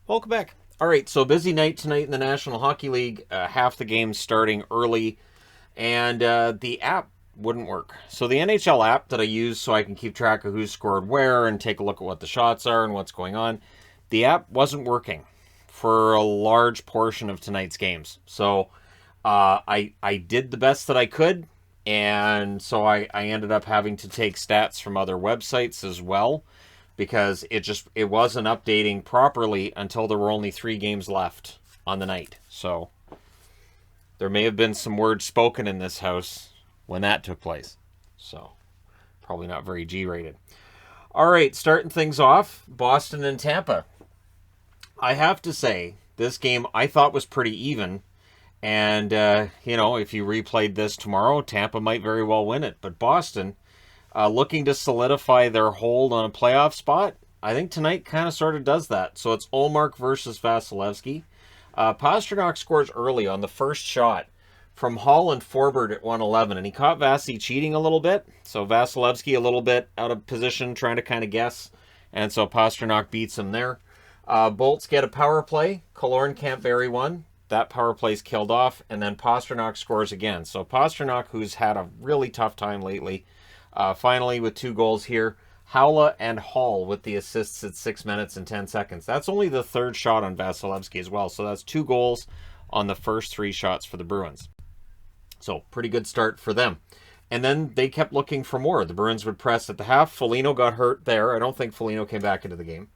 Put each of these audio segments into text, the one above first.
Welcome back. All right, so busy night tonight in the National Hockey League. Half the games starting early, and the app wouldn't work. So the NHL app that I use so I can keep track of who scored where and take a look at what the shots are and what's going on, the app wasn't working for a large portion of tonight's games. So I did the best that I could, and so I ended up having to take stats from other websites as well because it wasn't updating properly until there were only 3 games left on the night. So there may have been some words spoken in this house when that took place. So probably not very G-rated. All right, starting things off, Boston and Tampa. I have to say, this game I thought was pretty even. And, if you replayed this tomorrow, Tampa might very well win it. But Boston, looking to solidify their hold on a playoff spot, I think tonight kind of sort of does that. So it's Ullmark versus Vasilevsky. Pastrnak scores early on the first shot from Hall and Forbert at 111, and he caught Vasi cheating a little bit. So Vasilevsky a little bit out of position, trying to kind of guess. And so Pastrnak beats him there. Bolts get a power play. Killorn can't bury one. That power play's killed off, and then Pastrnak scores again. So Pastrnak, who's had a really tough time lately, finally with 2 goals here. Haula and Hall with the assists at 6 minutes and 10 seconds. That's only the 3rd shot on Vasilevsky as well. So that's 2 goals on the first 3 shots for the Bruins. So pretty good start for them. And then they kept looking for more. The Bruins would press at the half. Foligno got hurt there. I don't think Foligno came back into the game.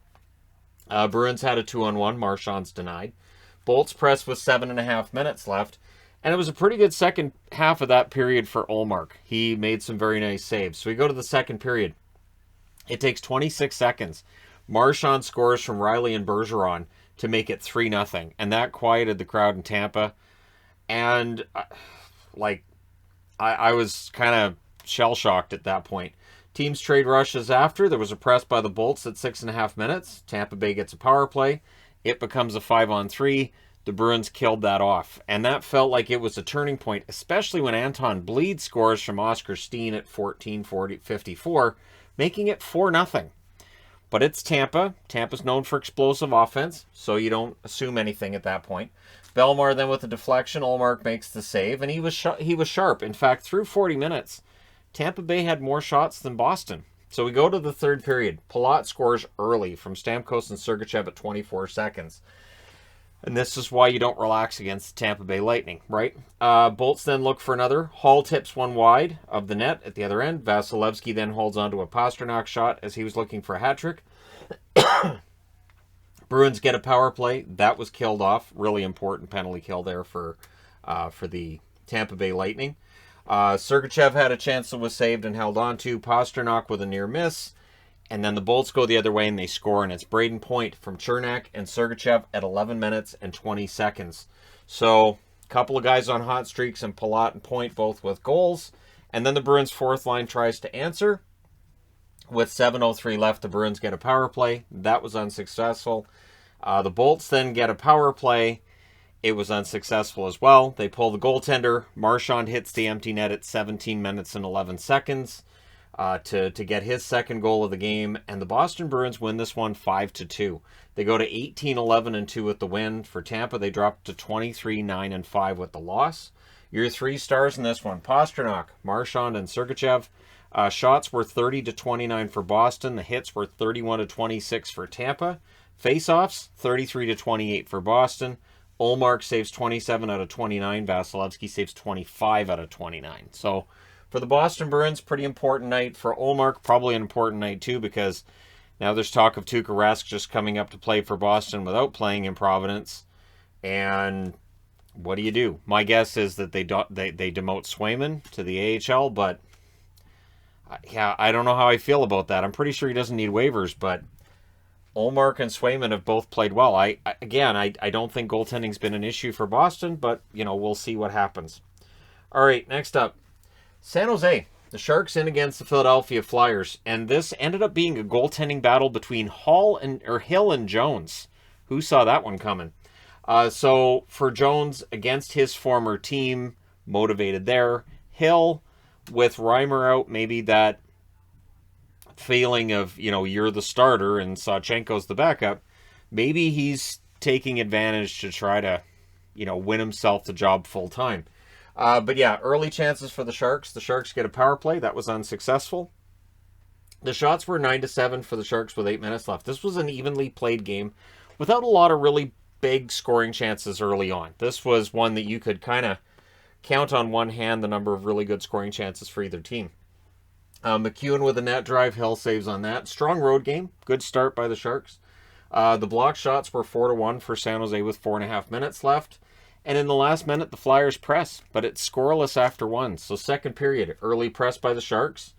Bruins had a 2-on-1. Marchand's denied. Bolts press with 7.5 minutes left. And it was a pretty good second half of that period for Ullmark. He made some very nice saves. So we go to the second period. It takes 26 seconds. Marchand scores from Riley and Bergeron to make it 3-0. And that quieted the crowd in Tampa. And, I was kind of shell-shocked at that point. Teams trade rushes after. There was a press by the Bolts at 6.5 minutes. Tampa Bay gets a power play. It becomes a 5-on-3. The Bruins killed that off. And that felt like it was a turning point, especially when Anton Bleed scores from Oscar Steen at 14:54, making it 4-0. But it's Tampa. Tampa's known for explosive offense, so you don't assume anything at that point. Belmar then with a deflection. Ullmark makes the save, and he was sharp. In fact, through 40 minutes, Tampa Bay had more shots than Boston. So we go to the third period. Palat scores early from Stamkos and Sergachev at 24 seconds. And this is why you don't relax against the Tampa Bay Lightning, right? Bolts then look for another. Hall tips one wide of the net at the other end. Vasilevsky then holds on to a Pastrnak shot as he was looking for a hat trick. Bruins get a power play. That was killed off. Really important penalty kill there for the Tampa Bay Lightning. Sergachev had a chance that was saved and held on to. Pastrnak with a near miss. And then the Bolts go the other way and they score. And it's Braden Point from Chernak and Sergachev at 11 minutes and 20 seconds. So a couple of guys on hot streaks, and Palat and Point both with goals. And then the Bruins' fourth line tries to answer. With 7:03 left, the Bruins get a power play. That was unsuccessful. The Bolts then get a power play. It was unsuccessful as well. They pull the goaltender. Marchand hits the empty net at 17 minutes and 11 seconds to get his second goal of the game. And the Boston Bruins win this one 5-2. They go to 18-11-2 with the win. For Tampa, they drop to 23-9-5 with the loss. Your 3 stars in this one: Pastrnak, Marchand, and Sergachev. Shots were 30-29 for Boston. The hits were 31-26 for Tampa. Faceoffs, 33-28 for Boston. Ullmark saves 27 out of 29. Vasilevsky saves 25 out of 29. So for the Boston Bruins, pretty important night. For Ullmark, probably an important night too, because now there's talk of Tuukka Rask just coming up to play for Boston without playing in Providence. And what do you do? My guess is that they demote Swayman to the AHL, but yeah, I don't know how I feel about that. I'm pretty sure he doesn't need waivers, but Ullmark and Swayman have both played well. I don't think goaltending's been an issue for Boston, but, we'll see what happens. All right, next up, San Jose. The Sharks in against the Philadelphia Flyers, and this ended up being a goaltending battle between Hill and Jones. Who saw that one coming? So for Jones against his former team, motivated there. Hill, with Reimer out, maybe that feeling of, you're the starter and Sawchenko's the backup, maybe he's taking advantage to try to, win himself the job full time. But yeah, early chances for the Sharks. The Sharks get a power play. That was unsuccessful. The shots were 9-7 for the Sharks with 8 minutes left. This was an evenly played game without a lot of really big scoring chances early on. This was one that you could kind of count on one hand the number of really good scoring chances for either team. McEwen with a net drive. Hill saves on that. Strong road game. Good start by the Sharks. The block shots were 4-1 for San Jose with 4.5 minutes left. And in the last minute, the Flyers press, but it's scoreless after one. So second period, early press by the Sharks.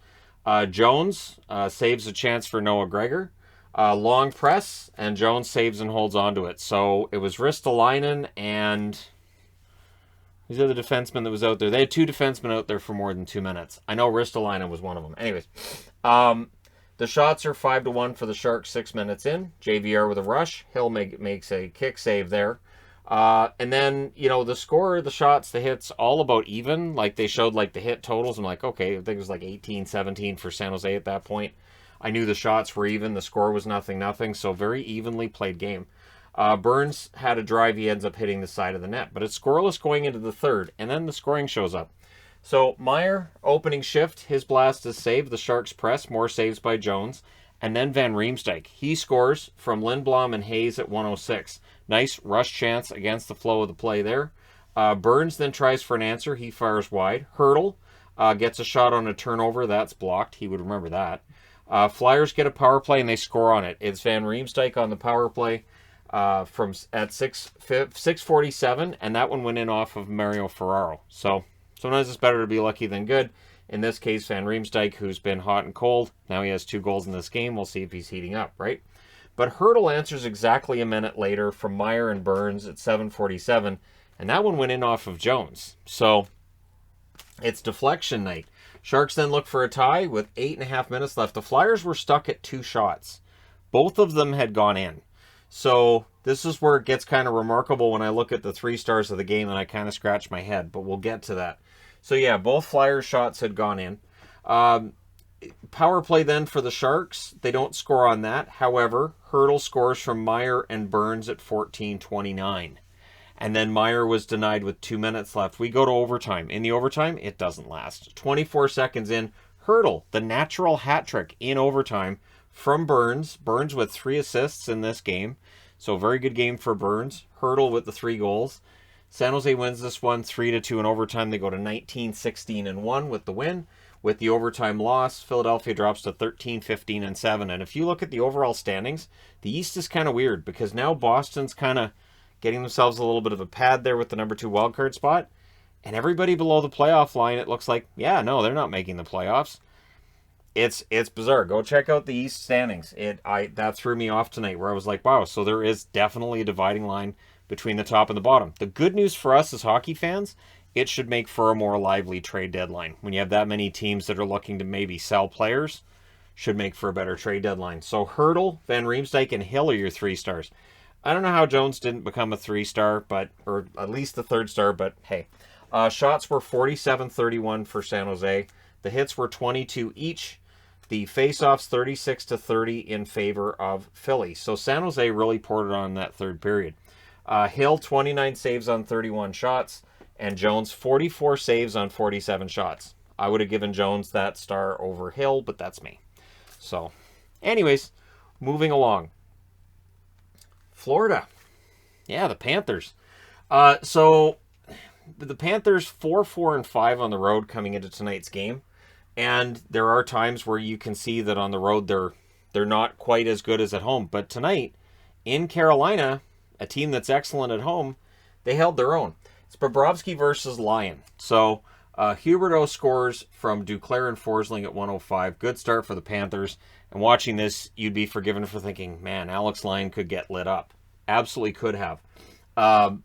Jones saves a chance for Noah Gregor. Long press, and Jones saves and holds onto it. So it was Ristolainen and these are the defensemen that was out there. They had two defensemen out there for more than 2 minutes. I know Ristolainen was one of them. Anyways, the shots are 5-1 for the Sharks 6 minutes in. JVR with a rush. Hill makes a kick save there. And then, the score, the shots, the hits, all about even. Like, they showed, the hit totals. I'm like, okay, I think it was 18-17 for San Jose at that point. I knew the shots were even. The score was 0-0. So, very evenly played game. Burns had a drive. He ends up hitting the side of the net. But it's scoreless going into the third. And then the scoring shows up. So, Meyer, opening shift. His blast is saved. The Sharks press. More saves by Jones. And then Van Riemsdyk. He scores from Lindblom and Hayes at 106. Nice rush chance against the flow of the play there. Burns then tries for an answer. He fires wide. Hurdle gets a shot on a turnover. That's blocked. He would remember that. Flyers get a power play and they score on it. It's Van Riemsdyk on the power play at 6:47, and that one went in off of Mario Ferraro. So sometimes it's better to be lucky than good. In this case, Van Riemsdyk, who's been hot and cold. Now he has 2 goals in this game. We'll see if he's heating up, right? But Hurdle answers exactly a minute later from Meyer and Burns at 7:47, and that one went in off of Jones. So it's deflection night. Sharks then look for a tie with 8.5 minutes left. The Flyers were stuck at 2 shots. Both of them had gone in. So this is where it gets kind of remarkable when I look at the 3 stars of the game and I kind of scratch my head, but we'll get to that. So yeah, both Flyers shots had gone in. Power play then for the Sharks. They don't score on that. However, Hurdle scores from Meyer and Burns at 14:29. And then Meyer was denied with 2 minutes left. We go to overtime. In the overtime, it doesn't last. 24 seconds in, Hurdle, the natural hat trick in overtime from Burns. Burns with 3 assists in this game. So very good game for Burns. Hurdle with the 3 goals. San Jose wins this one 3-2 in overtime. They go to 19-16-1 with the win. With the overtime loss, Philadelphia drops to 13-15-7. And if you look at the overall standings, the East is kind of weird because now Boston's kind of getting themselves a little bit of a pad there with the number 2 wildcard spot. And everybody below the playoff line, it looks like, yeah, no, they're not making the playoffs. It's bizarre. Go check out the East standings. That threw me off tonight where I was like, wow, so there is definitely a dividing line between the top and the bottom. The good news for us as hockey fans, it should make for a more lively trade deadline. When you have that many teams that are looking to maybe sell players, should make for a better trade deadline. So Hurdle, Van Riemsdyk, and Hill are your 3 stars. I don't know how Jones didn't become a 3-star, or at least the 3rd star, but hey. Shots were 47-31 for San Jose. The hits were 22 each. The faceoffs 36-30 in favor of Philly. So San Jose really poured it on in that 3rd period. Hill, 29 saves on 31 shots. And Jones, 44 saves on 47 shots. I would have given Jones that star over Hill, but that's me. So, anyways, moving along. Florida. Yeah, the Panthers. So, the Panthers 4-4-5 on the road coming into tonight's game. And there are times where you can see that on the road they're not quite as good as at home. But tonight, in Carolina, a team that's excellent at home, they held their own. It's Bobrovsky versus Lyon. So Huberdeau scores from Duclair and Forsling at 105. Good start for the Panthers. And watching this, you'd be forgiven for thinking, man, Alex Lyon could get lit up. Absolutely could have.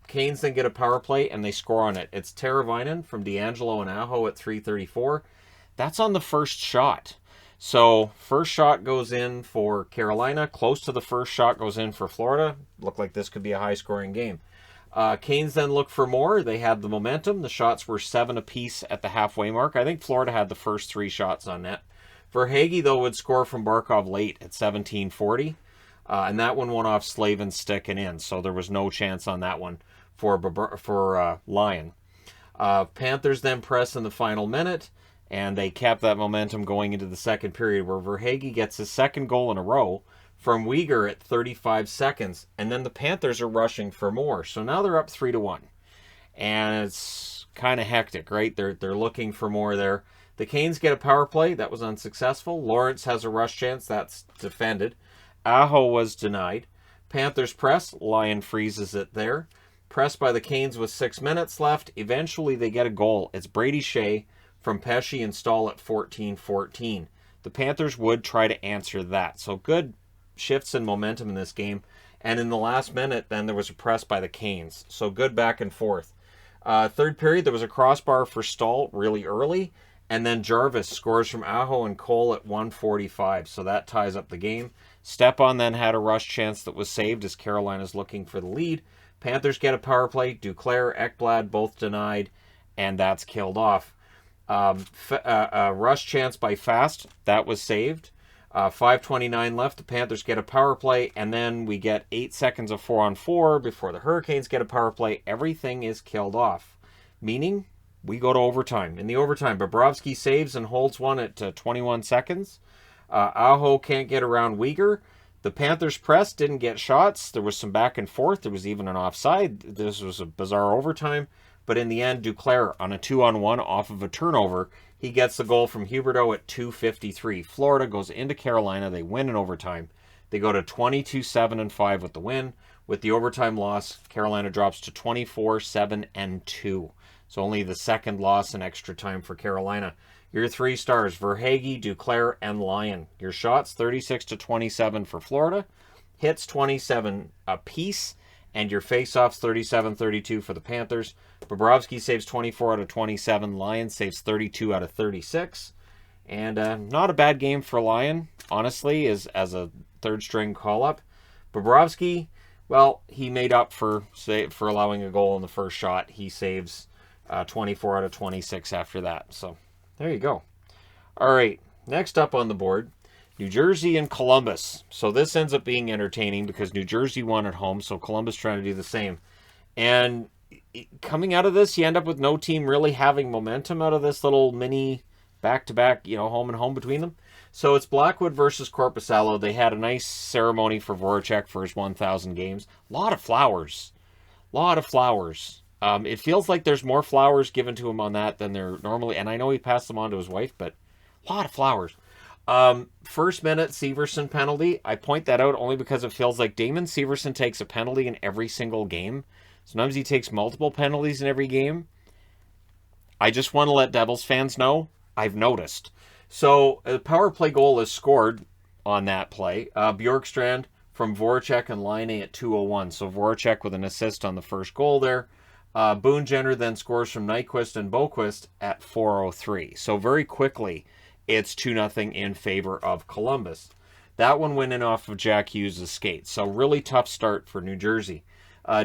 Canes then get a power play, and they score on it. It's Teravainen from D'Angelo and Aho at 3:34. That's on the first shot. So first shot goes in for Carolina. Close to the first shot goes in for Florida. Looked like this could be a high-scoring game. Canes then look for more. They had the momentum. The shots were 7 apiece at the halfway mark. I think Florida had the first 3 shots on net. Verhaeghe, though, would score from Barkov late at 17:40. And that one went off Slavin sticking in, so there was no chance on that one for Lion. Panthers then press in the final minute, and they kept that momentum going into the second period, where Verhaeghe gets his second goal in a row from Uyghur at 35 seconds, and then the Panthers are rushing for more. So now they're up 3-1, and it's kind of hectic, right? They're looking for more there. The Canes get a power play. That was unsuccessful. Lawrence has a rush chance. That's defended. Aho was denied. Panthers press. Lion freezes it there. Pressed by the Canes with 6 minutes left. Eventually, they get a goal. It's Brady Shea from Pesce and Stahl at 14-14. The Panthers would try to answer that. So good shifts in momentum in this game. And in the last minute, then there was a press by the Canes. So good back and forth. Third period, there was a crossbar for Stahl really early. And then Jarvis scores from Aho and Cole at 1:45. So that ties up the game. Stepan then had a rush chance that was saved as Carolina's looking for the lead. Panthers get a power play. Duclair, Ekblad both denied. And that's killed off. Rush chance by Fast. That was saved. 5:29 left. The Panthers get a power play. And then we get 8 seconds of 4-on-4 before the Hurricanes get a power play. Everything is killed off. Meaning, we go to overtime. In the overtime, Bobrovsky saves and holds one at 21 seconds. Aho can't get around Uyghur. The Panthers press, didn't get shots. There was some back and forth. There was even an offside. This was a bizarre overtime. But in the end, Duclair on a 2-on-1 off of a turnover, he gets the goal from Huberdeau at 2:53. Florida goes into Carolina. They win in overtime. They go to 22-7-5 with the win. With the overtime loss, Carolina drops to 24-7-2. So only the second loss in extra time for Carolina. Your 3 stars, Verhaeghe, Duclair, and Lyon. Your shots, 36-27 for Florida. Hits, 27 apiece. And your faceoffs, 37-32 for the Panthers. Bobrovsky saves 24 out of 27. Lyon saves 32 out of 36. And not a bad game for Lyon, honestly, as a third-string call-up. Bobrovsky, well, he made up for allowing a goal in the first shot. He saves 24 out of 26 after that. So there you go. All right, next up on the board, New Jersey and Columbus. So this ends up being entertaining because New Jersey won at home, so Columbus trying to do the same. And coming out of this, you end up with no team really having momentum out of this little mini back-to-back, home and home between them. So it's Blackwood versus Korpisalo. They had a nice ceremony for Voracek for his 1,000 games. A lot of flowers. It feels like there's more flowers given to him on that than there normally, and I know he passed them on to his wife, but a lot of flowers. First minute Severson penalty. I point that out only because it feels like Damon Severson takes a penalty in every single game. Sometimes he takes multiple penalties in every game. I just want to let Devils fans know, I've noticed. So a power play goal is scored on that play. Bjorkstrand from Voracek and Laine at 2:01. So Voracek with an assist on the first goal there. Boone Jenner then scores from Nyquist and Boquist at 4:03. So very quickly, it's 2-0 in favor of Columbus. That one went in off of Jack Hughes' skate. So really tough start for New Jersey.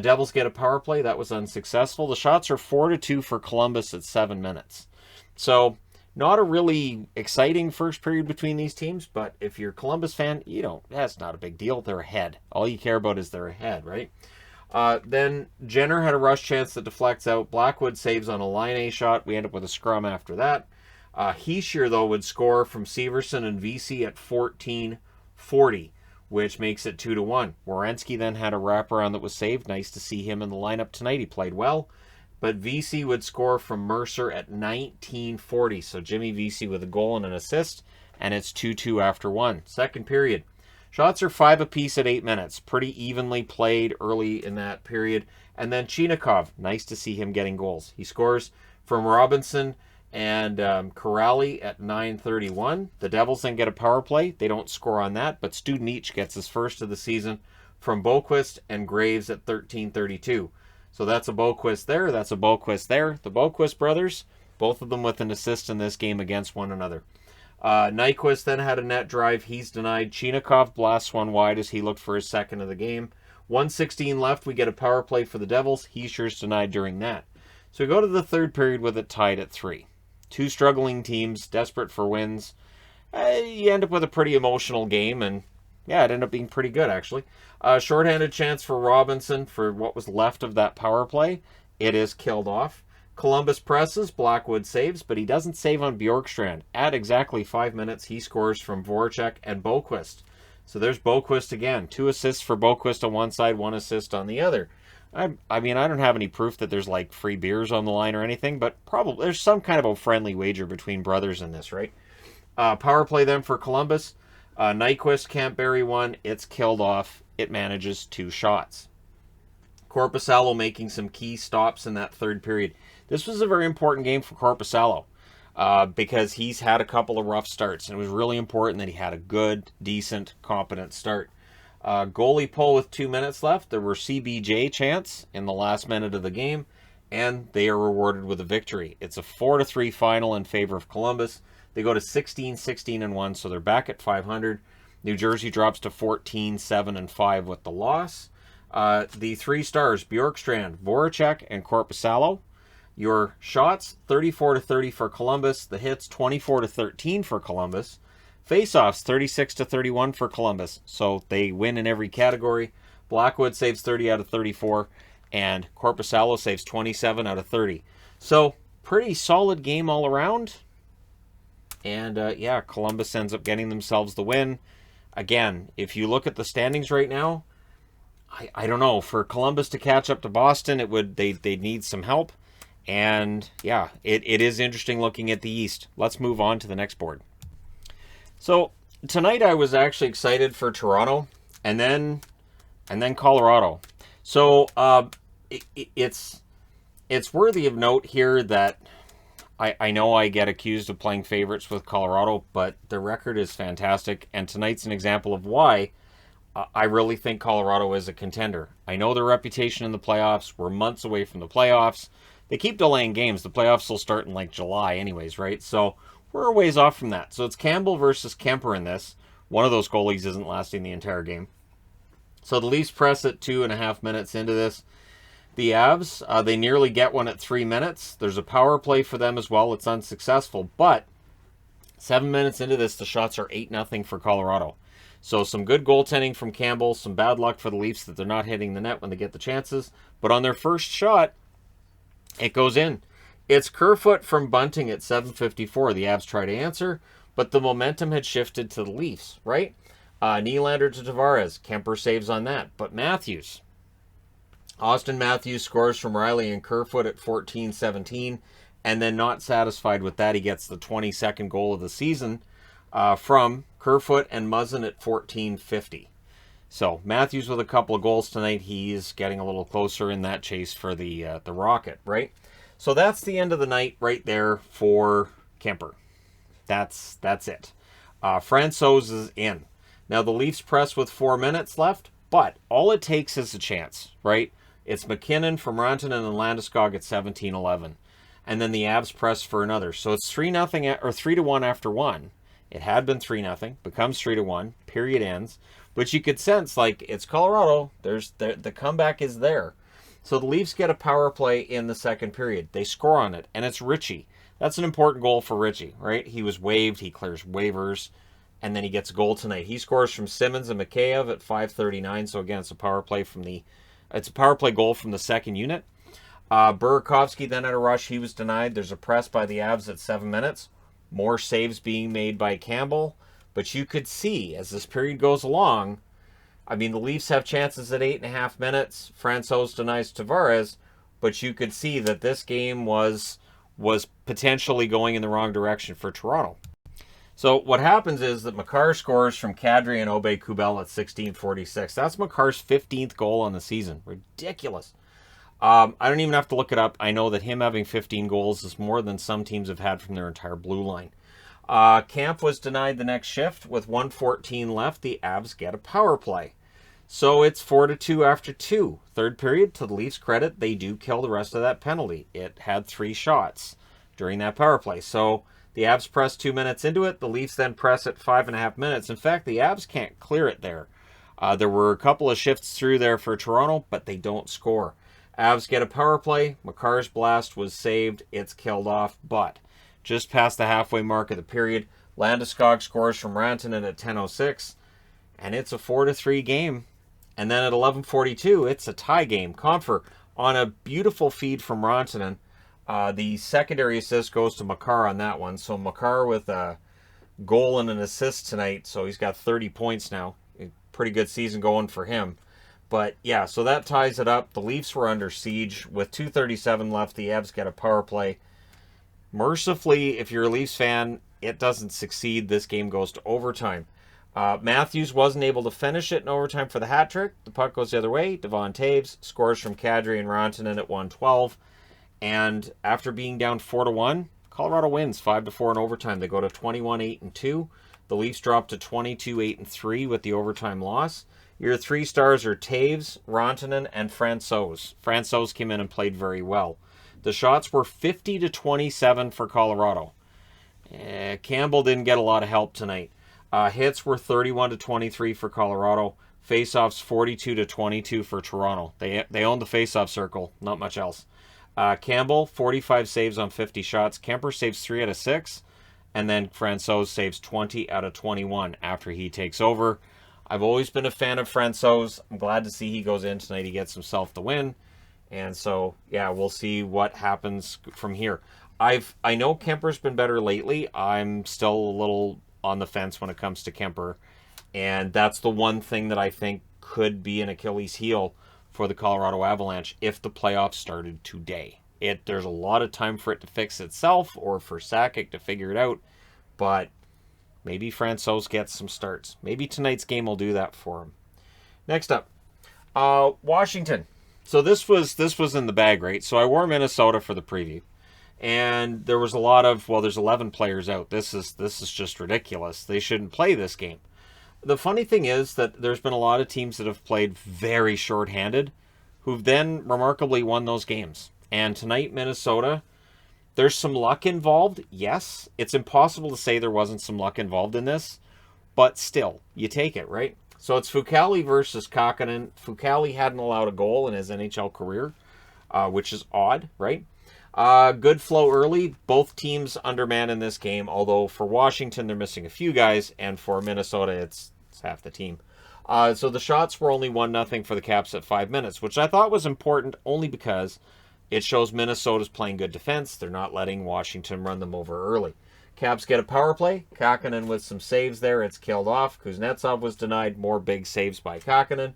Devils get a power play. That was unsuccessful. The shots are 4-2 for Columbus at 7 minutes. So not a really exciting first period between these teams, but if you're a Columbus fan, that's not a big deal. They're ahead. All you care about is they're ahead, right? Then Jenner had a rush chance that deflects out. Blackwood saves on a Laine shot. We end up with a scrum after that. Heischer, though, would score from Severson and Vesey at 14:40, which makes it 2-1. Werenski then had a wraparound that was saved. Nice to see him in the lineup tonight. He played well. But Vesey would score from Mercer at 19:40. So Jimmy Vesey with a goal and an assist, and it's 2-2 after one. Second period. Shots are 5 apiece at 8 minutes. Pretty evenly played early in that period. And then Chinakhov, nice to see him getting goals. He scores from Robinson and Corrali at 9:31. The Devils then get a power play. They don't score on that, but Studenic gets his first of the season from Boquist and Graves at 13:32. So that's a Boquist there. That's a Boquist there. The Boquist brothers, both of them with an assist in this game against one another. Nyquist then had a net drive. He's denied. Chinakhov blasts one wide as he looked for his second of the game. 1:16 left. We get a power play for the Devils. Heischer's denied during that. So we go to the third period with it tied at 3. Two struggling teams, desperate for wins. You end up with a pretty emotional game, and Yeah, it ended up being pretty good, actually. Shorthanded chance for Robinson for what was left of that power play. It is killed off. Columbus presses, Blackwood saves, but he doesn't save on Bjorkstrand. At exactly 5 minutes, he scores from Voracek and Boquist. So there's Boquist again. 2 assists for Boquist on one side, 1 assist on the other. I mean, I don't have any proof that there's like free beers on the line or anything, but probably there's some kind of a friendly wager between brothers in this, right? Power play then for Columbus. Nyquist can't bury one. It's killed off. It manages 2 shots. Korpisalo making some key stops in that third period. This was a very important game for Korpisalo because he's had a couple of rough starts, and it was really important that he had a good, decent, competent start. Goalie pull with 2 minutes left. There were CBJ chants in the last minute of the game, and they are rewarded with a victory. It's a 4-3 final in favor of Columbus. They go to 16-16-1, so they're back at 500. New Jersey drops to 14-7-5 with the loss. The 3 stars, Bjorkstrand, Voracek, and Korpisalo. Your shots, 34-30 for Columbus. The hits, 24-13 for Columbus. Faceoffs, 36-31 for Columbus. So they win in every category. Blackwood saves 30 out of 34, and Korpisalo saves 27 out of 30. So pretty solid game all around. And yeah, Columbus ends up getting themselves the win. Again, if you look at the standings right now, I don't know. For Columbus to catch up to Boston, they'd need some help. And yeah, it is interesting looking at the East. Let's move on to the next board. So tonight I was actually excited for Toronto and then Colorado. So it's worthy of note here that I know I get accused of playing favorites with Colorado, but the record is fantastic, and tonight's an example of why I really think Colorado is a contender. I know their reputation in the playoffs. We're months away from the playoffs. They keep delaying games. The playoffs will start in like July anyways, right? So we're a ways off from that. So it's Campbell versus Kemper in this. One of those goalies isn't lasting the entire game. So the Leafs press at 2.5 minutes into this. The Avs, they nearly get one at 3 minutes. There's a power play for them as well. It's unsuccessful. But 7 minutes into this, the shots are 8-0 for Colorado. So some good goaltending from Campbell. Some bad luck for the Leafs that they're not hitting the net when they get the chances. But on their first shot, it goes in. It's Kerfoot from Bunting at 7:54. The Avs try to answer, but the momentum had shifted to the Leafs, right? Nylander to Tavares. Kemper saves on that. But Matthews. Austin Matthews scores from Riley and Kerfoot at 14-17. And then not satisfied with that, he gets the 22nd goal of the season from Kerfoot and Muzzin at 14:50. So Matthews with a couple of goals tonight. He's getting a little closer in that chase for the Rocket, right? So that's the end of the night right there for Kemper. That's it. Francouz is in. Now the Leafs press with 4 minutes left, but all it takes is a chance, right? It's McKinnon from Rantanen and Landeskog at 17-11. And then the Avs press for another. So it's 3-0 or 3-1 after 1. It had been 3-0, becomes 3-1, period ends. But you could sense, like, it's Colorado. The comeback is there. So the Leafs get a power play in the second period. They score on it, and it's Ritchie. That's an important goal for Ritchie, right? He was waived. He clears waivers, and then he gets a goal tonight. He scores from Simmons and Mikheyev at 5:39. So again, it's a power play goal from the second unit. Burakovsky then at a rush. He was denied. There's a press by the Avs at 7 minutes. More saves being made by Campbell. But you could see, as this period goes along, I mean, the Leafs have chances at 8.5 minutes. Francouz denies Tavares. But you could see that this game was potentially going in the wrong direction for Toronto. So what happens is that Makar scores from Kadri and Aube-Kubel at 16:46. That's Makar's 15th goal on the season. Ridiculous. I don't even have to look it up. I know that him having 15 goals is more than some teams have had from their entire blue line. Camp was denied the next shift. With 1:14 left, the Avs get a power play. So it's 4-2 after 2. Third period, to the Leafs' credit, they do kill the rest of that penalty. It had 3 shots during that power play. So the Avs press 2 minutes into it. The Leafs then press at 5.5 minutes. In fact, the Avs can't clear it there. There were a couple of shifts through there for Toronto, but they don't score. Avs get a power play. Makar's blast was saved. It's killed off, but just past the halfway mark of the period, Landeskog scores from Rantanen at 10:06. and it's a 4-3 game. And then at 11:42, it's a tie game. Confer on a beautiful feed from Rantanen. The secondary assist goes to Makar on that one. So Makar with a goal and an assist tonight. So he's got 30 points now. Pretty good season going for him. But yeah, so that ties it up. The Leafs were under siege. With 2:37 left, the Avs get a power play. Mercifully, if you're a Leafs fan, it doesn't succeed. This game goes to overtime. Matthews wasn't able to finish it in overtime for the hat trick. The puck goes the other way. Devon Taves scores from Kadri and Rantanen at 1:12. And after being down 4-1, Colorado wins 5-4 in overtime. They go to 21-8-2. The Leafs drop to 22-8-3 with the overtime loss. Your 3 stars are Taves, Rantanen, and Francouz. Francouz came in and played very well. The shots were 50-27 for Colorado. Campbell didn't get a lot of help tonight. Hits were 31-23 for Colorado. Faceoffs 42-22 for Toronto. They owned the faceoff circle, not much else. Campbell 45 saves on 50 shots. Kemper saves 3 out of 6, and then Francouz saves 20 out of 21 after he takes over. I've always been a fan of Francouz. I'm glad to see he goes in tonight. He gets himself the win, and so yeah, we'll see what happens from here. I know Kemper's been better lately. I'm still a little on the fence when it comes to Kemper, and that's the one thing that I think could be an Achilles heel for the Colorado Avalanche if the playoffs started today. There's a lot of time for it to fix itself or for Sakic to figure it out, but maybe Francouz gets some starts. Maybe tonight's game will do that for him. Next up, Washington. So this was in the bag, right? So I wore Minnesota for the preview. And there was a lot of, well, there's 11 players out. This is just ridiculous. They shouldn't play this game. The funny thing is that there's been a lot of teams that have played very shorthanded who've then remarkably won those games. And tonight, Minnesota, there's some luck involved. Yes, it's impossible to say there wasn't some luck involved in this, but still, you take it, right? So it's Fucale versus Kakkonen. Fucale hadn't allowed a goal in his NHL career, which is odd, right? Good flow early. Both teams undermanned in this game, although for Washington, they're missing a few guys, and for Minnesota, it's half the team. So the shots were only 1-0 for the Caps at 5 minutes, which I thought was important only because it shows Minnesota's playing good defense. They're not letting Washington run them over early. Caps get a power play. Kakkonen with some saves there. It's killed off. Kuznetsov was denied. More big saves by Kakkonen.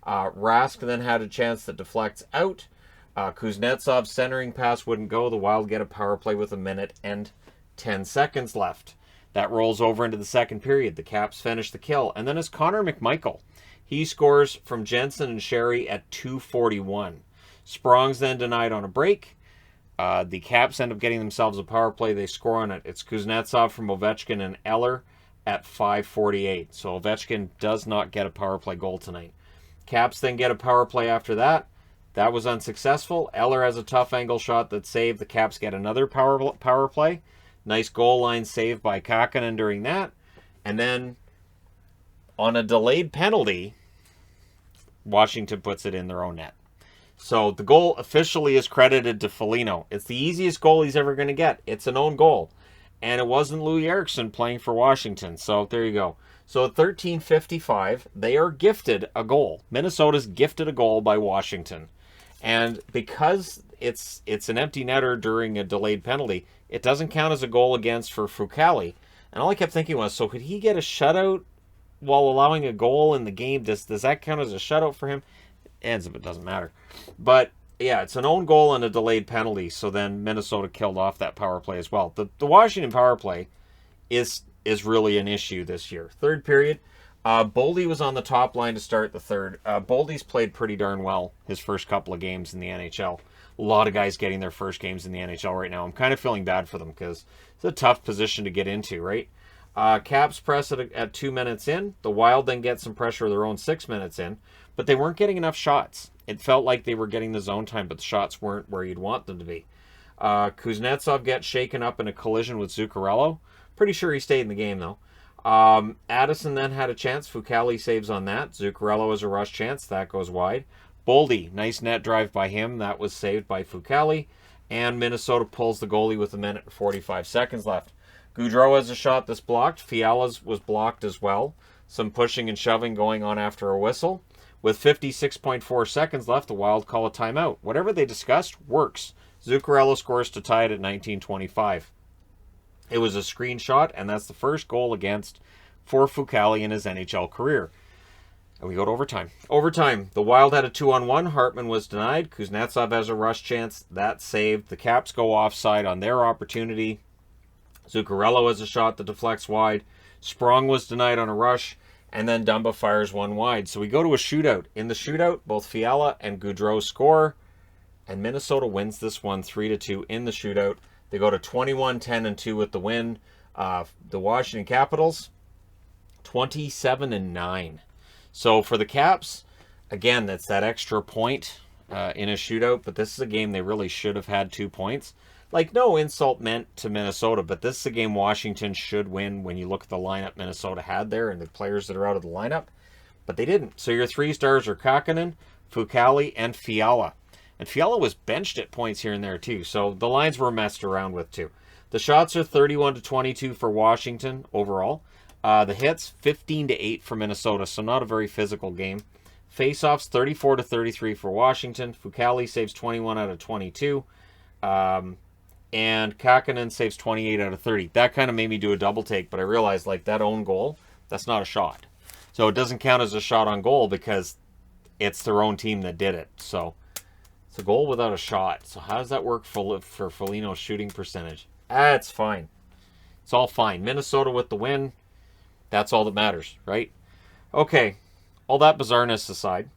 Rask then had a chance that deflects out. Kuznetsov's centering pass wouldn't go. The Wild get a power play with 1 minute and 10 seconds left. That rolls over into the second period. The Caps finish the kill. And then it's Connor McMichael. He scores from Jensen and Sherry at 2:41. Sprong's then denied on a break. The Caps end up getting themselves a power play. They score on it. It's Kuznetsov from Ovechkin and Eller at 5:48. So Ovechkin does not get a power play goal tonight. Caps then get a power play after that. That was unsuccessful. Eller has a tough angle shot that saved. The Caps get another power play. Nice goal line save by Kakkonen during that. And then on a delayed penalty, Washington puts it in their own net. So the goal officially is credited to Foligno. It's the easiest goal he's ever going to get. It's an own goal. And it wasn't Louis Eriksson playing for Washington. So there you go. So at 13:55, they are gifted a goal. Minnesota's gifted a goal by Washington. And because it's an empty netter during a delayed penalty, it doesn't count as a goal against for Fucale. And all I kept thinking was, so could he get a shutout while allowing a goal in the game? Does that count as a shutout for him? It ends up it doesn't matter. But yeah, it's an own goal and a delayed penalty. So then Minnesota killed off that power play as well. The Washington power play is really an issue this year. Third period. Boldy was on the top line to start the third. Boldy's played pretty darn well his first couple of games in the NHL. A lot of guys getting their first games in the NHL right now. I'm kind of feeling bad for them because it's a tough position to get into, right? Caps press at 2 minutes in. The Wild then get some pressure of their own 6 minutes in, but they weren't getting enough shots. It felt like they were getting the zone time, but the shots weren't where you'd want them to be. Kuznetsov gets shaken up in a collision with Zuccarello. Pretty sure he stayed in the game, though. Addison then had a chance. Fucale saves on that. Zuccarello has a rush chance. That goes wide. Boldy, nice net drive by him. That was saved by Fucale. And Minnesota pulls the goalie with 1 minute and 45 seconds left. Gaudreau has a shot that's blocked. Fiala's was blocked as well. some pushing and shoving going on after a whistle. With 56.4 seconds left, the Wild call a timeout. Whatever they discussed works. Zuccarello scores to tie it at 19:25. It was a screenshot, and that's the first goal against for Fucale in his NHL career. And we go to overtime. Overtime, the Wild had a 2-on-1. Hartman was denied. Kuznetsov has a rush chance. That's saved. The Caps go offside on their opportunity. Zuccarello has a shot that deflects wide. Sprong was denied on a rush. And then Dumba fires one wide. So we go to a shootout. In the shootout, both Fiala and Gaudreau score. And Minnesota wins this one 3-2 in the shootout. They go to 21-10-2 with the win. The Washington Capitals, 27-9. So for the Caps, again, that's that extra point in a shootout. But this is a game they really should have had 2 points. Like, no insult meant to Minnesota, but this is a game Washington should win when you look at the lineup Minnesota had there and the players that are out of the lineup. But they didn't. So your 3 stars are Kakkonen, Fucale, and Fiala. And Fiala was benched at points here and there too. So the lines were messed around with too. The shots are 31-22 for Washington overall. The hits, 15-8 for Minnesota. So not a very physical game. Faceoffs, 34-33 for Washington. Fucale saves 21 out of 22. And Kakkonen saves 28 out of 30. That kind of made me do a double take, but I realized, like, that own goal, that's not a shot. So it doesn't count as a shot on goal because it's their own team that did it. So it's a goal without a shot. So how does that work for Foligno's shooting percentage? It's fine. It's all fine. Minnesota with the win. That's all that matters, right? Okay, all that bizarreness aside.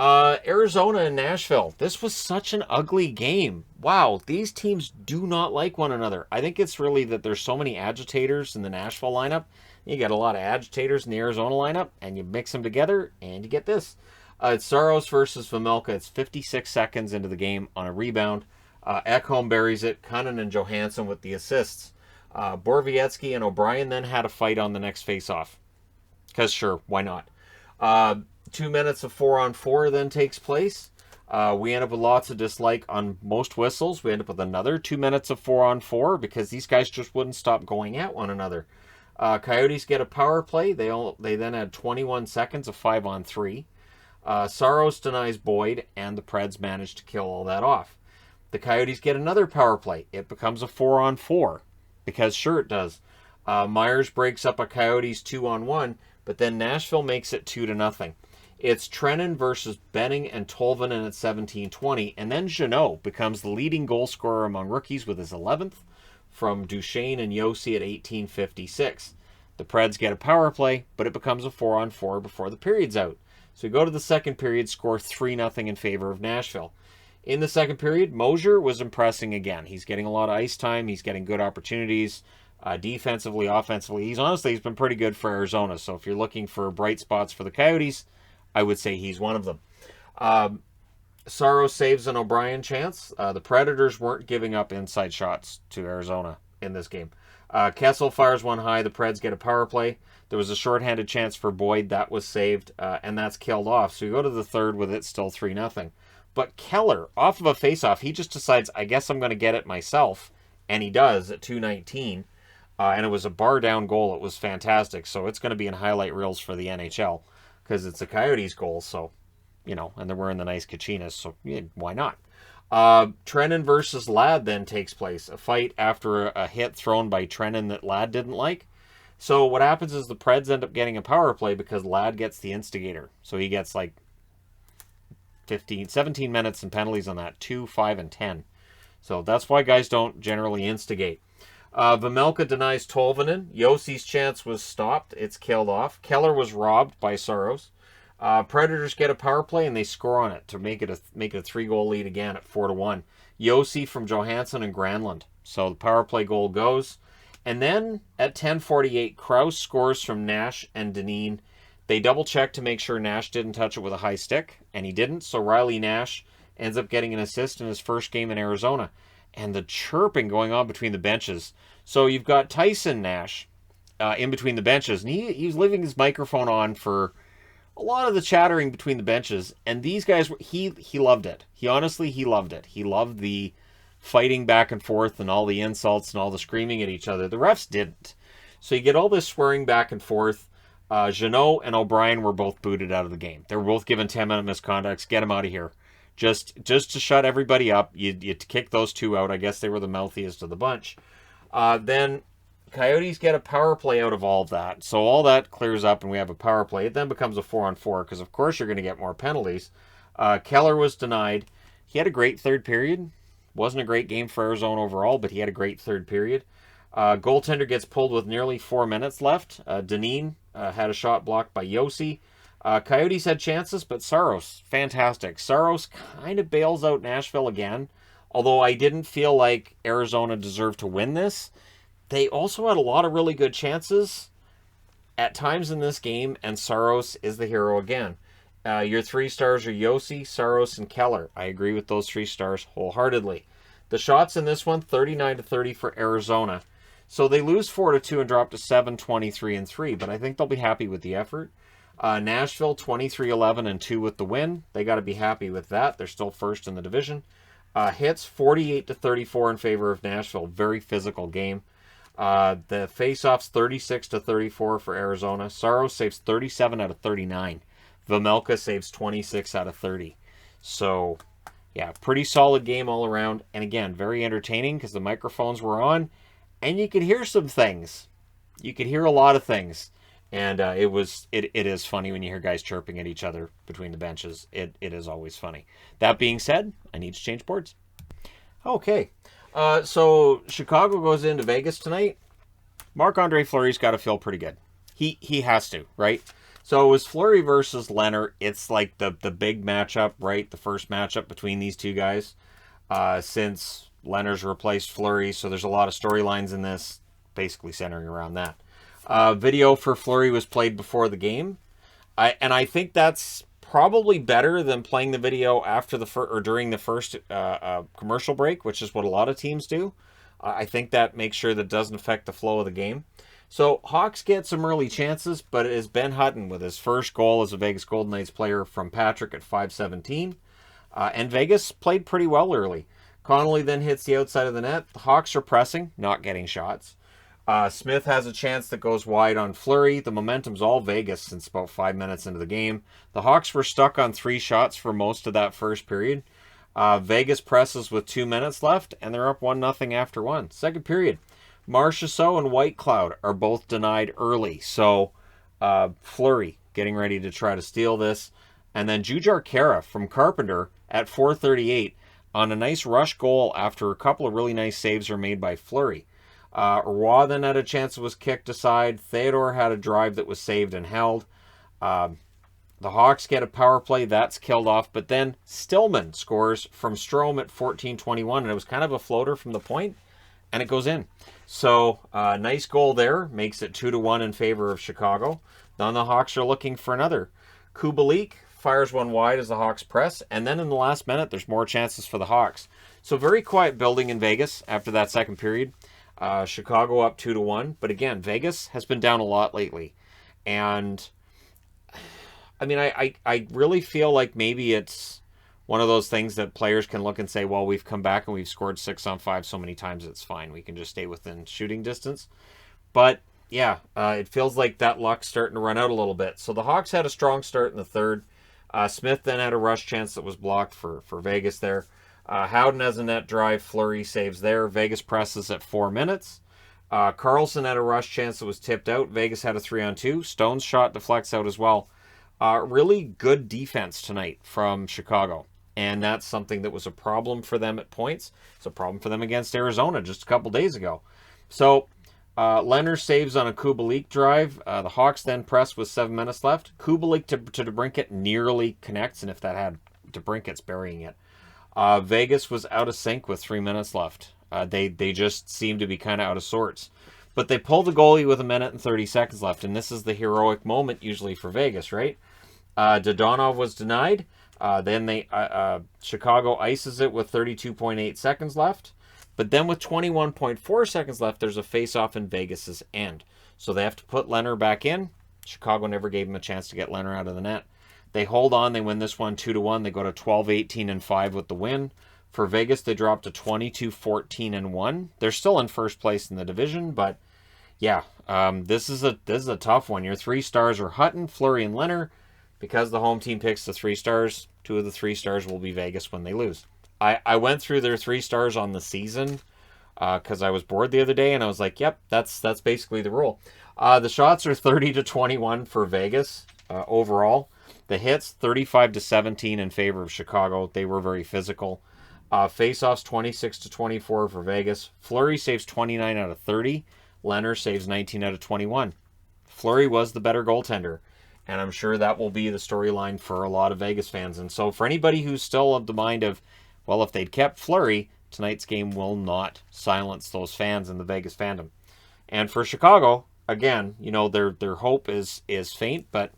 Arizona and Nashville. This was such an ugly game. Wow, these teams do not like one another. I think it's really that there's so many agitators in the Nashville lineup. You get a lot of agitators in the Arizona lineup, and you mix them together, and you get this. It's Saros versus Vejmelka. It's 56 seconds into the game on a rebound. Ekholm buries it. Cunnin and Johansson with the assists. Borowiecki and O'Brien then had a fight on the next face-off. Because sure, why not? 2 minutes of 4-on-4 then takes place. We end up with lots of dislike on most whistles. We end up with another 2 minutes of 4-on-4 because these guys just wouldn't stop going at one another. Coyotes get a power play. They then had 21 seconds of 5-on-3. Saros denies Boyd, and the Preds manage to kill all that off. The Coyotes get another power play. It becomes a 4-on-4 because sure it does. Myers breaks up a Coyotes 2-on-1, but then Nashville makes it 2-0. It's Trennan versus Benning and Tolvanen at 17:20, and then Jeannot becomes the leading goal scorer among rookies with his 11th from Duchesne and Yossi at 18:56. The Preds get a power play, but it becomes a 4-on-4 before the period's out. So we go to the second period, score 3-0 in favor of Nashville. In the second period, Mosier was impressing again. He's getting a lot of ice time. He's getting good opportunities. Defensively, offensively. He's been pretty good for Arizona. So if you're looking for bright spots for the Coyotes, I would say he's one of them. Saros saves an O'Brien chance. The Predators weren't giving up inside shots to Arizona in this game. Kessel fires one high. The Preds get a power play. There was a shorthanded chance for Boyd. That was saved, and that's killed off. So you go to the third with it still 3-0. But Keller, off of a faceoff, he just decides, I guess I'm going to get it myself. And he does at 2:19. And it was a bar-down goal. It was fantastic. So it's going to be in highlight reels for the NHL because it's a Coyotes goal. So, you know, and they're wearing the nice Kachinas. So yeah, why not? Trennan versus Ladd then takes place. A fight after a hit thrown by Trennan that Ladd didn't like. So what happens is the Preds end up getting a power play because Ladd gets the instigator. So he gets like 17 minutes and penalties on that, 2, 5, and 10. So that's why guys don't generally instigate. Vejmelka denies Tolvanen. Yossi's chance was stopped. It's killed off. Keller was robbed by Saros. Predators get a power play and they score on it to make it a 3-goal lead again at 4-1. Yossi from Johansson and Granlund. So the power play goal goes. And then at 10:48, Krause scores from Nash and Dineen. They double check to make sure Nash didn't touch it with a high stick, and he didn't. So Riley Nash ends up getting an assist in his first game in Arizona. And the chirping going on between the benches. So you've got Tyson Nash in between the benches, and he was leaving his microphone on for a lot of the chattering between the benches. And these guys, he loved it. He loved it. He loved the fighting back and forth and all the insults and all the screaming at each other. The refs didn't. So you get all this swearing back and forth. Jeannot and O'Brien were both booted out of the game. They were both given 10-minute misconducts. Get them out of here. Just to shut everybody up. You kick those two out. I guess they were the mouthiest of the bunch. Then Coyotes get a power play out of all of that. So all that clears up and we have a power play. It then becomes a 4-on-4 because, of course, you're going to get more penalties. Keller was denied. He had a great third period. Wasn't a great game for Arizona overall, but he had a great third period. Goaltender gets pulled with nearly 4 minutes left. Dineen had a shot blocked by Yossi. Coyotes had chances, but Saros, fantastic. Saros kind of bails out Nashville again, although I didn't feel like Arizona deserved to win this. They also had a lot of really good chances at times in this game, and Saros is the hero again. Your 3 stars are Yossi, Saros, and Keller. I agree with those 3 stars wholeheartedly. The shots in this one, 39-30 for Arizona. So they lose 4-2 and drop to 7-23-3, but I think they'll be happy with the effort. Nashville, 23-11-2 with the win. They got to be happy with that. They're still first in the division. Hits, 48-34 in favor of Nashville. Very physical game. The faceoffs, 36-34 for Arizona. Saros saves 37 out of 39. Vejmelka saves 26 out of 30. So, yeah, pretty solid game all around. And again, very entertaining because the microphones were on. And you could hear some things. You could hear a lot of things. And it is funny when you hear guys chirping at each other between the benches. It is always funny. That being said, I need to change boards. Okay. So Chicago goes into Vegas tonight. Marc-Andre Fleury's got to feel pretty good. He has to, right? So it was Fleury versus Leonard. It's like the big matchup, right? The first matchup between these two guys since Leonard's replaced Fleury. So there's a lot of storylines in this, basically centering around that. Video for Fleury was played before the game. I think that's probably better than playing the video after the or during the first commercial break, which is what a lot of teams do. I think that makes sure that doesn't affect the flow of the game. So Hawks get some early chances, but it is Ben Hutton with his first goal as a Vegas Golden Knights player from Patrick at 5:17. And Vegas played pretty well early. Connolly then hits the outside of the net. The Hawks are pressing, not getting shots. Smith has a chance that goes wide on Fleury. The momentum's all Vegas since about 5 minutes into the game. The Hawks were stuck on 3 shots for most of that first period. Vegas presses with 2 minutes left, and they're up 1-0 after 1. Second period, Marchessault and Whitecloud are both denied early. So Fleury getting ready to try to steal this. And then Jujhar Khaira from Carpenter at 4:38 on a nice rush goal after a couple of really nice saves are made by Fleury. Roy then had a chance that was kicked aside. Theodore had a drive that was saved and held. The Hawks get a power play. That's killed off. But then Stillman scores from Strome at 14:21. And it was kind of a floater from the point. And it goes in. So, nice goal there. Makes it 2-1 in favor of Chicago. Then the Hawks are looking for another. Kubalik fires one wide as the Hawks press. And then in the last minute, there's more chances for the Hawks. So, very quiet building in Vegas after that second period. Chicago up 2-1. But again, Vegas has been down a lot lately. And I mean, I really feel like maybe it's one of those things that players can look and say, well, we've come back and we've scored 6-on-5 so many times, it's fine. We can just stay within shooting distance. But yeah, it feels like that luck's starting to run out a little bit. So the Hawks had a strong start in the third. Smith then had a rush chance that was blocked for Vegas there. Howden has a net drive. Fleury saves there. Vegas presses at 4 minutes. Carlson had a rush chance that was tipped out. Vegas had a 3-on-2. Stone's shot deflects out as well. Really good defense tonight from Chicago. And that's something that was a problem for them at points. It's a problem for them against Arizona just a couple days ago. So Leonard saves on a Kubalik drive. The Hawks then press with 7 minutes left. Kubalik to DeBrincat nearly connects. And if that had DeBrincat's burying it. Vegas was out of sync with 3 minutes left. They just seemed to be kind of out of sorts. But they pull the goalie with 1 minute and 30 seconds left. And this is the heroic moment usually for Vegas, right? Dodonov was denied. Then Chicago ices it with 32.8 seconds left. But then with 21.4 seconds left, there's a face-off in Vegas's end. So they have to put Leonard back in. Chicago never gave him a chance to get Leonard out of the net. They hold on. They win this one 2-1. They go to 12-18-5 with the win. For Vegas, they drop to 22-14-1. They're still in first place in the division, but yeah, This is a tough one. Your 3 stars are Hutton, Fleury, and Leonard. Because the home team picks the 3 stars, 2 of the 3 stars will be Vegas when they lose. I went through their 3 stars on the season because I was bored the other day, and I was like, yep, that's basically the rule. The shots are 30-21 for Vegas overall. The hits 35-17 in favor of Chicago. They were very physical. Faceoffs 26-24 for Vegas. Fleury saves 29 out of 30. Leonard saves 19 out of 21. Fleury was the better goaltender. And I'm sure that will be the storyline for a lot of Vegas fans. And so for anybody who's still of the mind of, well, if they'd kept Fleury, tonight's game will not silence those fans in the Vegas fandom. And for Chicago, again, you know, their hope is faint. But,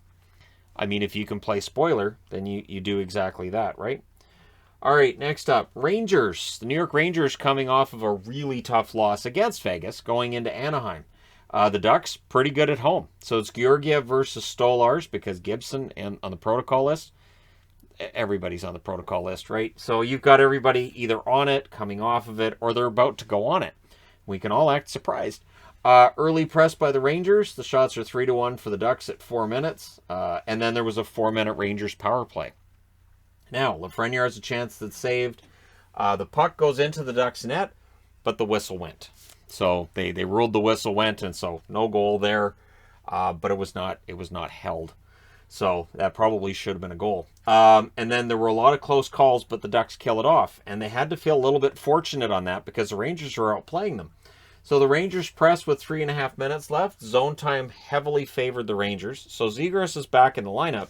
I mean, if you can play spoiler, then you do exactly that, right? All right, next up, Rangers. The New York Rangers coming off of a really tough loss against Vegas going into Anaheim. The Ducks, pretty good at home. So it's Georgiev versus Stolarz because Gibson and on the protocol list. Everybody's on the protocol list, right? So you've got everybody either on it, coming off of it, or they're about to go on it. We can all act surprised. Early press by the Rangers. The shots are 3-1 for the Ducks at 4 minutes. And then there was a 4-minute Rangers power play. Now, Lafreniere has a chance that's saved. The puck goes into the Ducks net, but the whistle went. So they ruled the whistle went, and so no goal there. But it was not held. So that probably should have been a goal. And then there were a lot of close calls, but the Ducks kill it off. And they had to feel a little bit fortunate on that because the Rangers were outplaying them. So the Rangers press with 3.5 minutes left. Zone time heavily favored the Rangers. So Zegras is back in the lineup,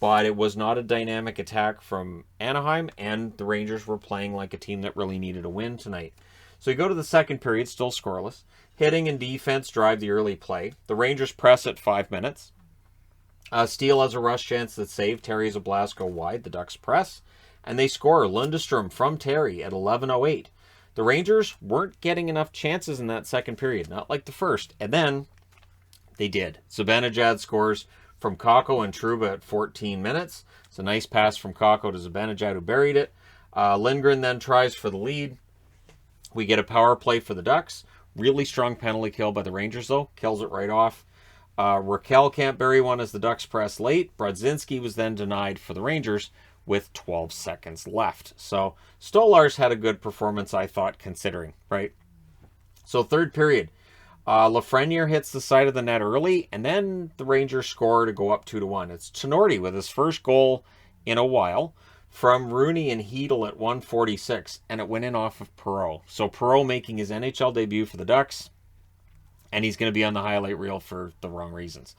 but it was not a dynamic attack from Anaheim, and the Rangers were playing like a team that really needed a win tonight. So you go to the second period, still scoreless. Hitting and defense drive the early play. The Rangers press at 5 minutes. Steele has a rush chance that's saved. Terry has a blast go wide. The Ducks press. And they score Lundestrom from Terry at 11:08. The Rangers weren't getting enough chances in that second period, not like the first. And then they did. Zibanejad scores from Kakko and Trouba at 14 minutes. It's a nice pass from Kakko to Zibanejad, who buried it. Lindgren then tries for the lead. We get a power play for the Ducks. Really strong penalty kill by the Rangers, though. Kills it right off. Raquel can't bury one as the Ducks press late. Brodzinski was then denied for the Rangers with 12 seconds left. So Stolarz had a good performance, I thought, considering, right? So third period. Lafreniere hits the side of the net early, and then the Rangers score to go up 2-1. It's Tenorti with his first goal in a while from Rooney and Hedel at 1:46, and it went in off of Perreault. So Perreault making his NHL debut for the Ducks, and he's going to be on the highlight reel for the wrong reasons.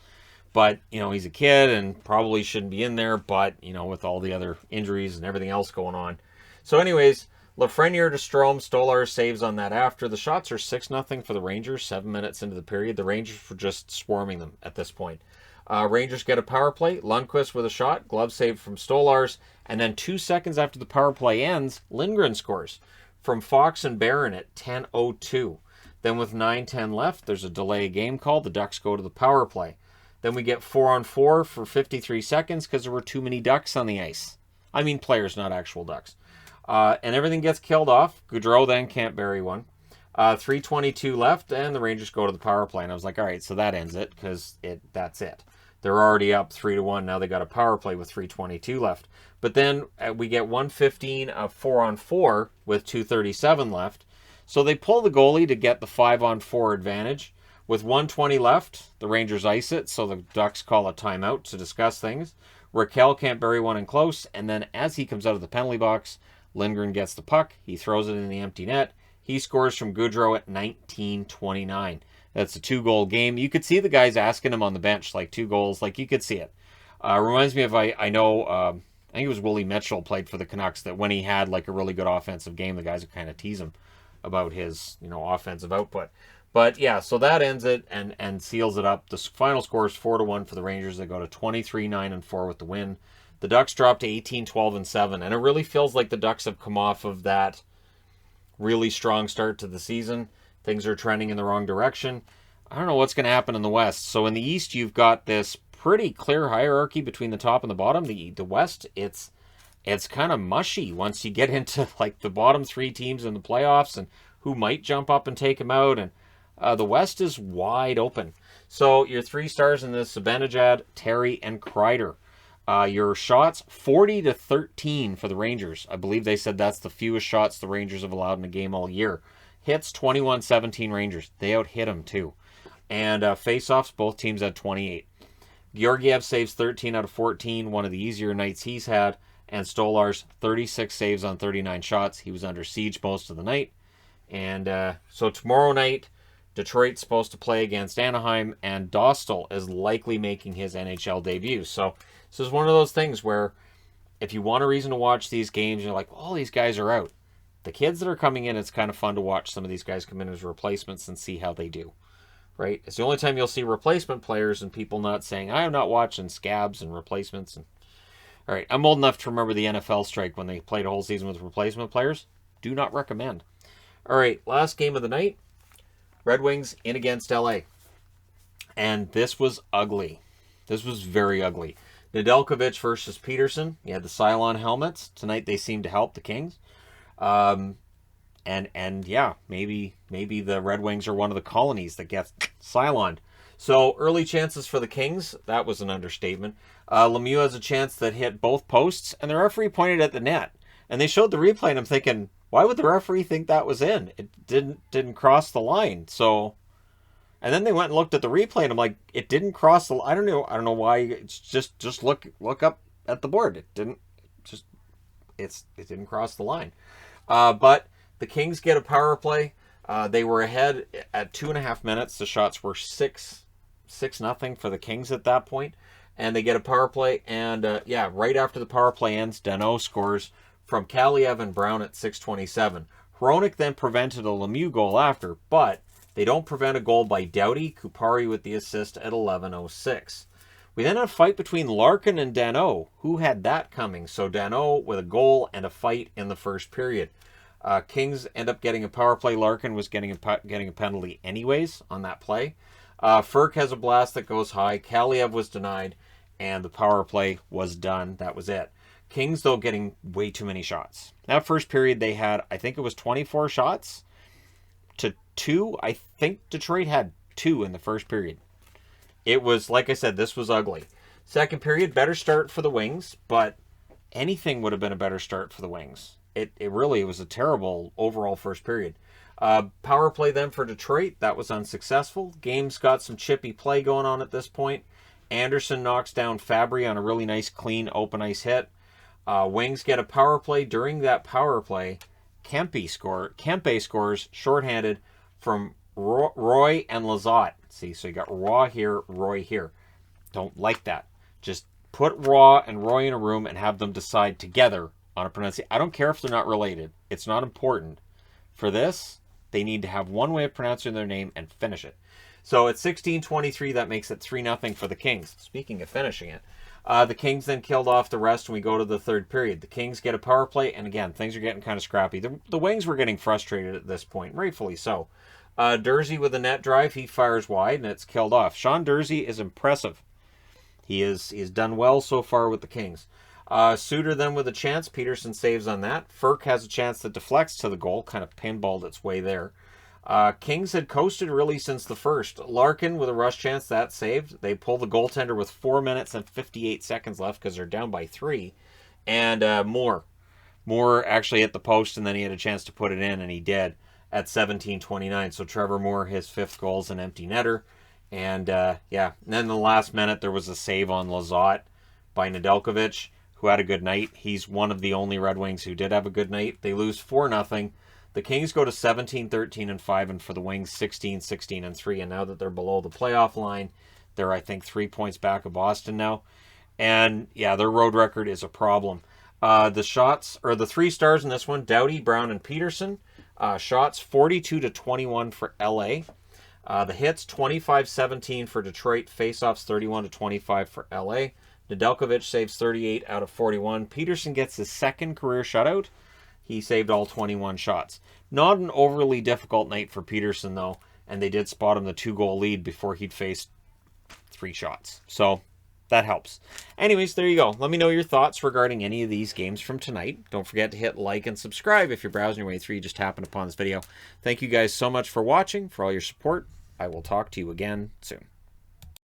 But, you know, he's a kid and probably shouldn't be in there, but, you know, with all the other injuries and everything else going on. So anyways, Lafreniere to Strome, Stolarz saves on that after. The shots are 6-0 for the Rangers, 7 minutes into the period. The Rangers were just swarming them at this point. Rangers get a power play. Lundqvist with a shot, glove save from Stolarz, and then 2 seconds after the power play ends, Lindgren scores from Fox and Barron at 10:02. Then with 9:10 left, there's a delay game call. The Ducks go to the power play. Then we get 4-on-4 for 53 seconds because there were too many Ducks on the ice. I mean players, not actual Ducks. And everything gets killed off. Gaudreau then can't bury one. 3:22 left, and the Rangers go to the power play. And I was like, all right, so that ends it because that's it. They're already up 3-1. Now they got a power play with 3:22 left. But then we get 1:15 of 4-on-4 with 2:37 left. So they pull the goalie to get the 5-on-4 advantage. With 1:20 left, the Rangers ice it, so the Ducks call a timeout to discuss things. Raquel can't bury one in close, and then as he comes out of the penalty box, Lindgren gets the puck. He throws it in the empty net. He scores from Gaudreau at 19:29. That's a 2-goal game. You could see the guys asking him on the bench, like 2 goals. Like, you could see it. Reminds me of, I think it was Willie Mitchell played for the Canucks, that when he had like a really good offensive game, the guys would kind of tease him about his, offensive output. But yeah, so that ends it and seals it up. The final score is 4-1 for the Rangers. They go to 23-9-4 with the win. The Ducks drop to 18-12-7, and it really feels like the Ducks have come off of that really strong start to the season. Things are trending in the wrong direction. I don't know what's going to happen in the West. So in the East, you've got this pretty clear hierarchy between the top and the bottom. The West, it's kind of mushy once you get into like the bottom 3 teams in the playoffs and who might jump up and take them out. And The West is wide open. So your 3 stars in this: Zibanejad, Terry, and Kreider. Your shots, 40-13 for the Rangers. I believe they said that's the fewest shots the Rangers have allowed in a game all year. Hits, 21-17 Rangers. They out-hit them, too. And face-offs, both teams had 28. Georgiev saves 13 out of 14, one of the easier nights he's had. And Stolarz, 36 saves on 39 shots. He was under siege most of the night. And so tomorrow night, Detroit's supposed to play against Anaheim, and Dostal is likely making his NHL debut. So this is one of those things where if you want a reason to watch these games, you're like, well, all these guys are out. The kids that are coming in, it's kind of fun to watch some of these guys come in as replacements and see how they do. Right? It's the only time you'll see replacement players and people not saying, I'm not watching scabs and replacements. All right, I'm old enough to remember the NFL strike when they played a whole season with replacement players. Do not recommend. All right, last game of the night. Red Wings in against LA. And this was ugly. This was very ugly. Nedeljkovic versus Peterson. You had the Cylon helmets. Tonight they seemed to help the Kings. And yeah, maybe the Red Wings are one of the colonies that gets Cylon. So early chances for the Kings. That was an understatement. Lemieux has a chance that hit both posts, and the referee pointed at the net. And they showed the replay, and I'm thinking, why would the referee think that was in? It didn't cross the line. So, and then they went and looked at the replay, and I'm like, it didn't cross the. I don't know why. It's just look up at the board. It didn't cross the line. But the Kings get a power play. They were ahead at 2.5 minutes. The shots were 6-0 for the Kings at that point, and they get a power play. And right after the power play ends, Danault scores from Kaliev and Brown at 6:27. Hronek then prevented a Lemieux goal after, but they don't prevent a goal by Doughty. Kupari with the assist at 11:06. We then had a fight between Larkin and Danault. Who had that coming? So Danault with a goal and a fight in the first period. Kings end up getting a power play. Larkin was getting a penalty anyways on that play. Fir has a blast that goes high. Kaliev was denied, and the power play was done. That was it. Kings, though, getting way too many shots. That first period, they had, I think it was 24 shots to 2. I think Detroit had 2 in the first period. It was, like I said, this was ugly. Second period, better start for the Wings, but anything would have been a better start for the Wings. It really was a terrible overall first period. Power play then for Detroit. That was unsuccessful. Game's got some chippy play going on at this point. Anderson knocks down Fabry on a really nice, clean, open ice hit. Wings get a power play. During that power play, Kempe scores shorthanded from Roy and Lizotte. See, so you got Raw here, Roy here. Don't like that. Just put Raw and Roy in a room and have them decide together on a pronunciation. I don't care if they're not related. It's not important. For this, they need to have one way of pronouncing their name and finish it. So at 16:23, that makes it 3-0 for the Kings. Speaking of finishing it, the Kings then killed off the rest, and we go to the third period. The Kings get a power play, and again, things are getting kind of scrappy. The Wings were getting frustrated at this point, rightfully so. Durzi with a net drive, he fires wide, and it's killed off. Sean Durzi is impressive. He's done well so far with the Kings. Suter then with a chance. Peterson saves on that. Fir has a chance that deflects to the goal, kind of pinballed its way there. Kings had coasted really since the first. Larkin with a rush chance, that saved. They pull the goaltender with 4 minutes and 58 seconds left because they're down by 3. And Moore actually hit the post, and then he had a chance to put it in, and he did at 17:29. So Trevor Moore, his 5th goal is an empty netter. And and then in the last minute, there was a save on Lizotte by Nedeljkovic, who had a good night. He's one of the only Red Wings who did have a good night. They lose 4-0. The Kings go to 17-13-5, and for the Wings, 16-16-3. And now that they're below the playoff line, they're, I think, 3 points back of Boston now. And yeah, their road record is a problem. The shots, or the 3 stars in this one, Doughty, Brown, and Peterson. Shots 42-21 for LA. The hits 25-17 for Detroit. Faceoffs 31-25 for LA. Nedeljkovic saves 38 out of 41. Peterson gets his 2nd career shutout. He saved all 21 shots. Not an overly difficult night for Peterson, though, and they did spot him the 2-goal lead before he'd faced 3 shots. So, that helps. Anyways, there you go. Let me know your thoughts regarding any of these games from tonight. Don't forget to hit like and subscribe if you're browsing your way through. You just happened upon this video. Thank you guys so much for watching, for all your support. I will talk to you again soon.